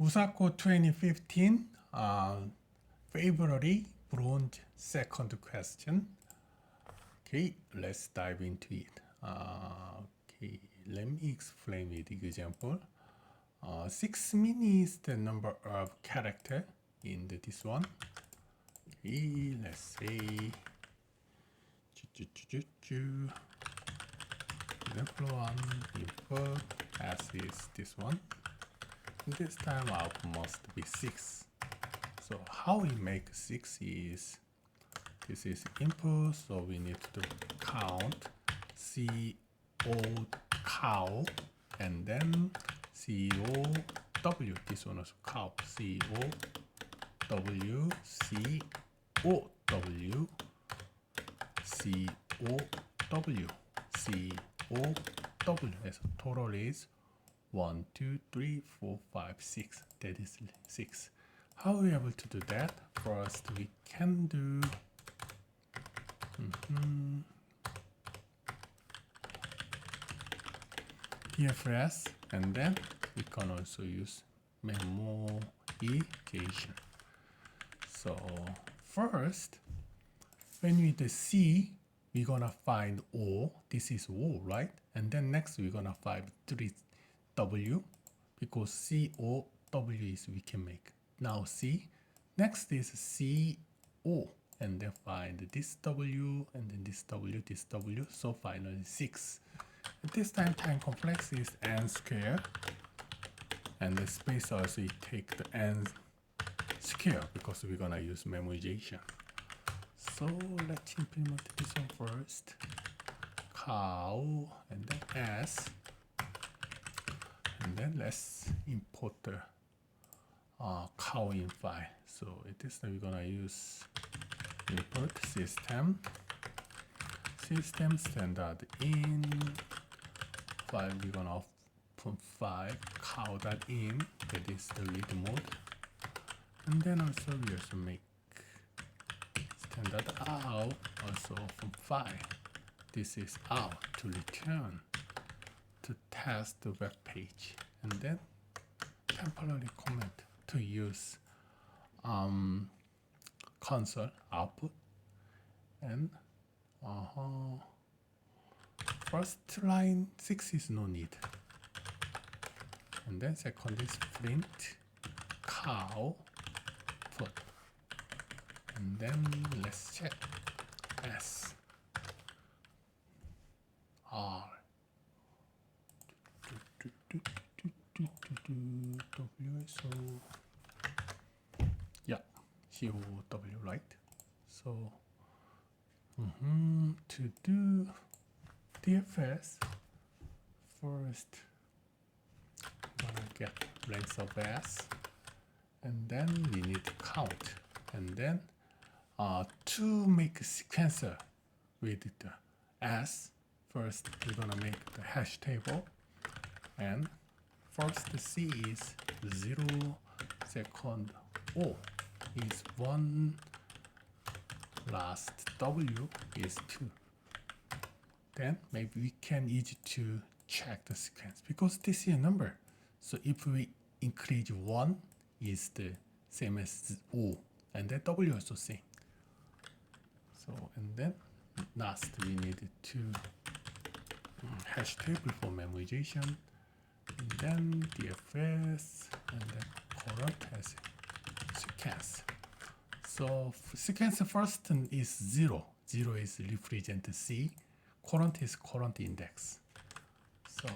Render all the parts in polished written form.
USACO 2015 February bronze second question. Okay, let's dive into it. Okay, let me explain with example. 6 min is the number of character in this one. Okay, let's say example 1 input as is this one. This time output must be 6. So how we make 6 is, this is input, so we need to count cow and then cow, this one is cow, cow, cow. So total is 1, 2, 3, 4, 5, 6. That is 6. How are we able to do that? First, we can do DFS, and then we can also use memoization. So first, when we do C, we're gonna find O. This is O, right? And then next we're gonna find 3W, because COW is we can make. Now C. Next is CO, and then find this W, and then this W, this W. So finally 6. At this time complex is n square, and the space also take the n square because we're gonna use memoization. So let's implement this one first. Cow and then s, and then let's import the cow in file. So at this time we're gonna use import system standard in file. We're gonna open file cow.in, that is the read mode, and then also we also make standard out, also from file. This is out to return to test the web page, and then temporary comment to use console output, and first line 6 is no need, and then second is print cow put, and then let's check S R WSO, yeah, COW, right? So to do DFS, first I'm gonna get length of S, and then we need to count, and then to make a sequencer with the S, first we're gonna make the hash table, and first the C is 0, second O is 1, last W is 2. Then maybe we can use it to check the sequence, because this is a number. So if we increase 1 is the same as O, and then W also same. So, and then last we need to hash table for memoization, and then DFS, and then current has sequence. So sequence first is 0. 0 is represent C. Current is current index. So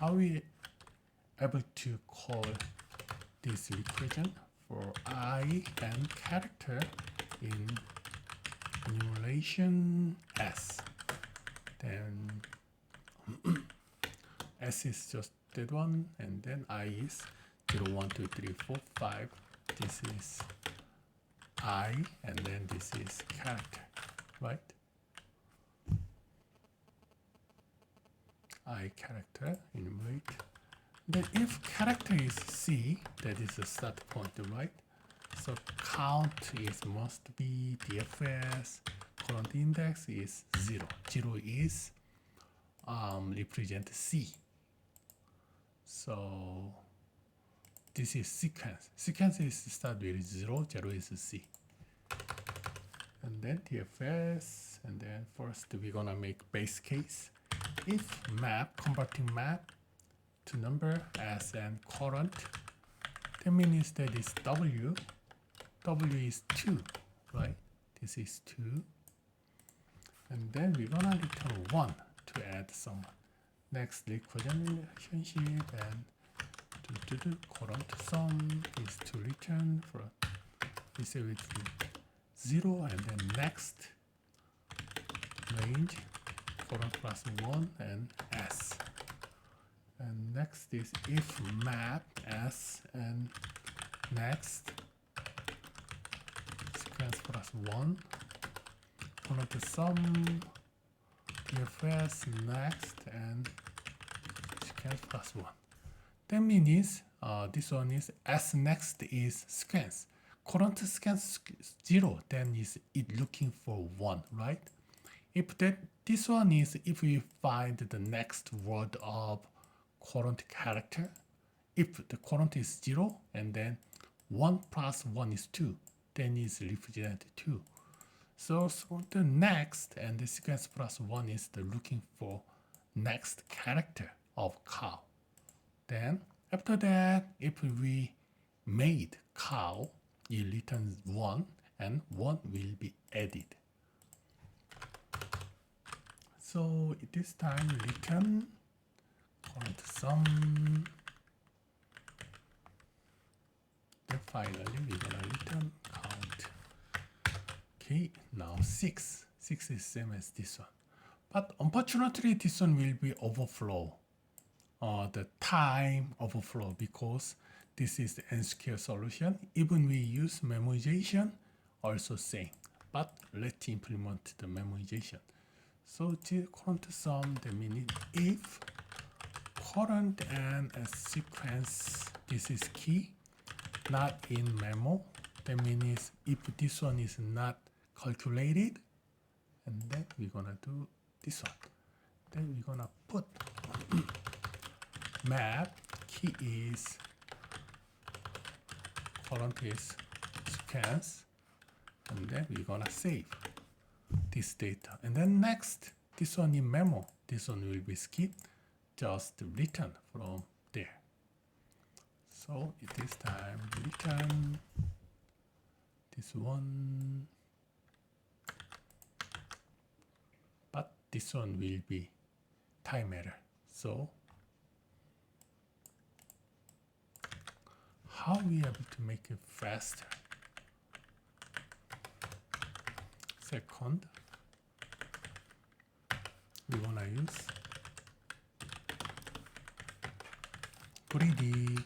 how we able to call this equation for I and character in enumeration S? Then S is just that one, and then I is 0, 1, 2, 3, 4, 5. This is I, and then this is character, right? I character, enumerate. Then if character is C, that is the start point, right? So count is must be DFS, current index is 0. 0 is represent C. So this is sequence. Sequence is start with 0, 0 is C. And then TFS, and then first we're gonna make base case. If map, converting map to number as and current, that means that is W. W is 2, right? This is 2. And then we're gonna return 1 to add some next recursion relationship, and current sum is to return for this with 0, and then next range current plus 1 and S. And next is if map S and next sequence plus 1 current sum TFS next and sequence plus 1. That means this one is S next is sequence. Current sequence 0, then is it looking for 1, right? If this one is if we find the next word of current character, if the current is 0 and then 1 plus 1 is 2, then is represent 2. So the next and the sequence plus 1 is the looking for next character of cow. Then after that, if we made cow, it returns 1 and 1 will be added. So this time return current sum. Then finally we're gonna return count. Okay, now 6. 6 is same as this one. But unfortunately this one will be overflow. The time overflow, because this is the n-square solution. Even we use memoization, also same. But let's implement the memoization. So the current sum, that means if current and a sequence, this is key, not in memo, that means if this one is not calculated, and then we're gonna do this one. Then we're gonna put map key is current is sequence, and then we're gonna save this data. And then next, this one in memo, this one will be skipped, just return from there. So it is time return this one, but this one will be time error. So how we able to make it faster? Second, we wanna use greedy,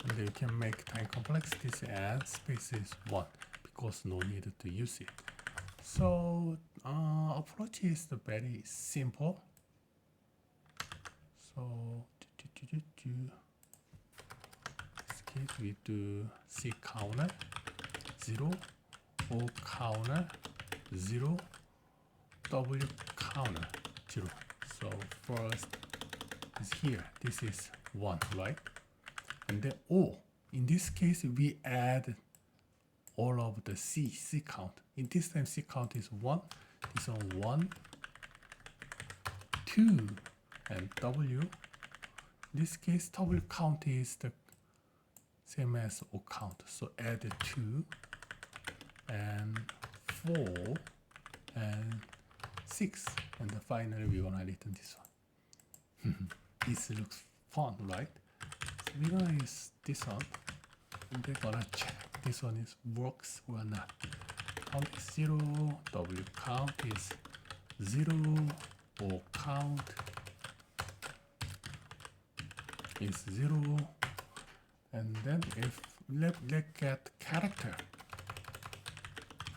and you can make time complexities as space is 1 because no need to use it. So approach is very simple. So this case we do C counter 0, O counter 0, W counter 0. So first is here. This is 1, right? And then O. In this case, we add all of the C count. In this time, C count is 1. This one 1, 2, and W. In this case, W count is the same as O count. So add 2 and 4 and 6, and then finally we wanna return this one. This looks fun, right? So we're gonna use this one, and they're gonna check this one is works or not. Count is 0, W count is 0, O count is 0, and then if let's get character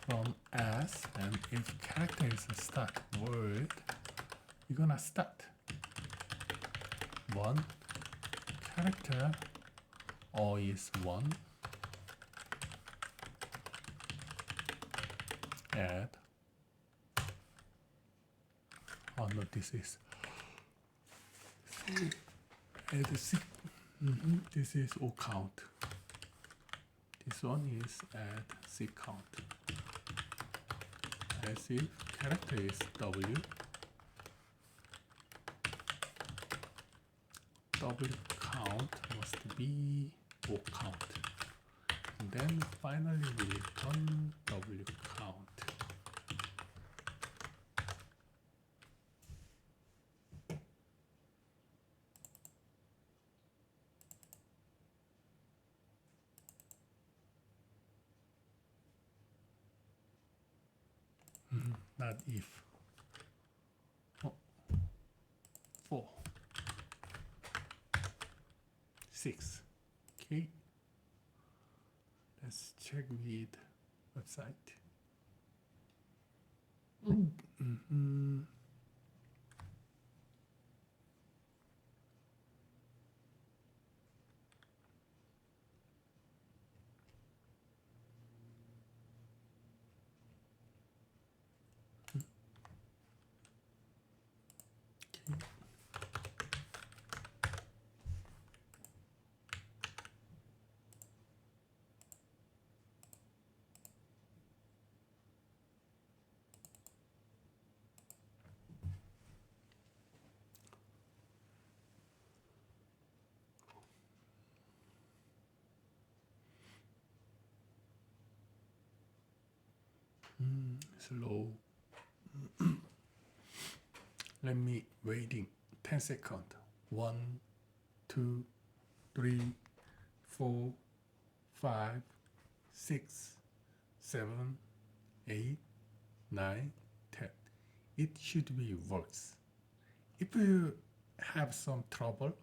from S, and if character is a start word, we're gonna start 1 character, O is 1, add, oh no, this is add 6, This is O count. This one is add C count. As if character is W. W count must be O count. And then finally we return W count. Not if. Oh. 4, 6. Okay. Let's check with website. Slow. Let me waiting 10 seconds. 1, 2, 3, 4, 5, 6, 7, 8, 9, 10. It should be works. If you have some trouble,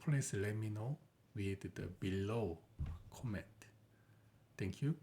please let me know with the below comment. Thank you.